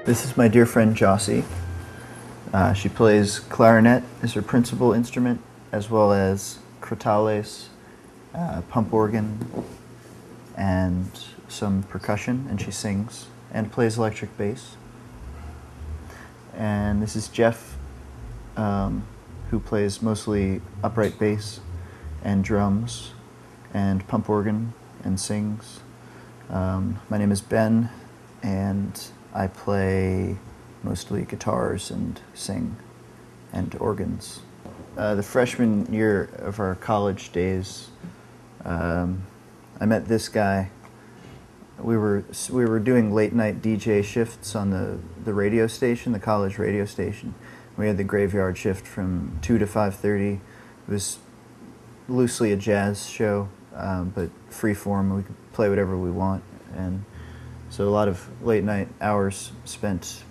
This is my dear friend Jossie. She plays clarinet as her principal instrument, as well as crotales, pump organ, and some percussion, and she sings and plays electric bass. And this is Jeff, who plays mostly upright bass and drums and pump organ and sings. My name is Ben, and I play mostly guitars and sing and organs. The freshman year of our college days, I met this guy. We were doing late night DJ shifts on the radio station, the college radio station. We had the graveyard shift from 2 to 5:30. It was loosely a jazz show, but free form. We could play whatever we want, and so a lot of late night hours spent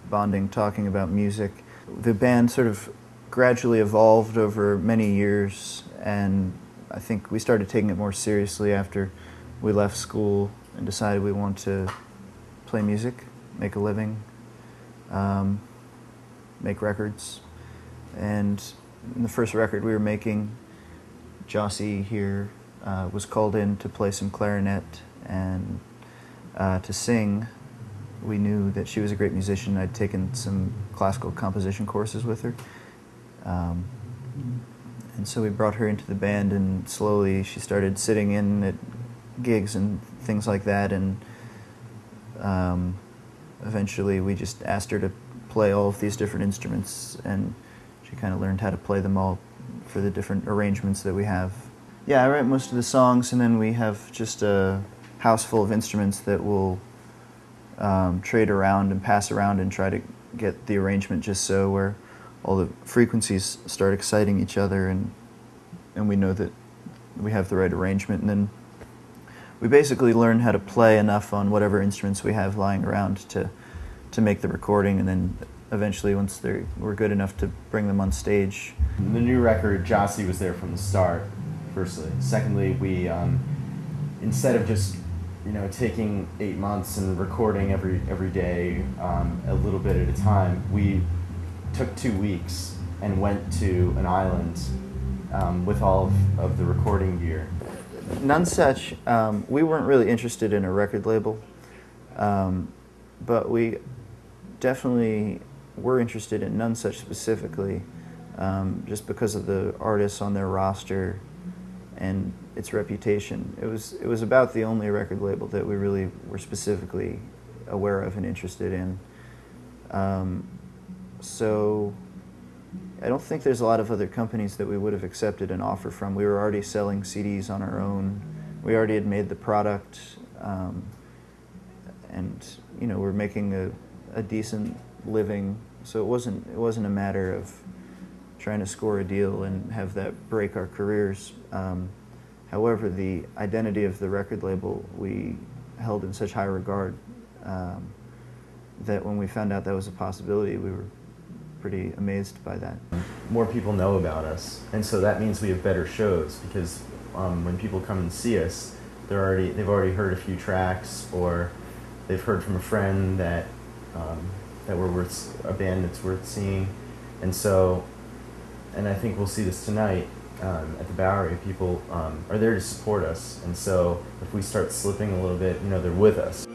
bonding, talking about music. The band sort of gradually evolved over many years, and I think we started taking it more seriously after we left school and decided we want to play music, make a living, make records. And in the first record we were making, Jossie here was called in to play some clarinet and to sing. We knew that she was a great musician. I'd taken some classical composition courses with her. And so we brought her into the band, and slowly she started sitting in at gigs and things like that, and eventually we just asked her to play all of these different instruments, and she kind of learned how to play them all for the different arrangements that we have. Yeah, I write most of the songs, and then we have just a house full of instruments that we'll trade around and pass around and try to get the arrangement just so where all the frequencies start exciting each other, and we know that we have the right arrangement. And then we basically learn how to play enough on whatever instruments we have lying around to make the recording, and then eventually once we're good enough to bring them on stage. The new record, Jossie was there from the start, firstly. Secondly, we, instead of just taking 8 months and recording every day a little bit at a time, we took 2 weeks and went to an island with all of the recording gear. None Such, we weren't really interested in a record label, but we definitely were interested in None Such specifically, just because of the artists on their roster and its reputation. It was about the only record label that we really were specifically aware of and interested in. So I don't think there's a lot of other companies that we would have accepted an offer from. We were already selling CDs on our own. We already had made the product, and we're making a decent living. So it wasn't a matter of trying to score a deal and have that break our careers. However, the identity of the record label we held in such high regard that when we found out that was a possibility, we were pretty amazed by that. More people know about us, and so that means we have better shows, because when people come and see us, they've already heard a few tracks, or they've heard from a friend that we're a band that's worth seeing, and I think we'll see this tonight at the Bowery. People are there to support us, and so if we start slipping a little bit, they're with us.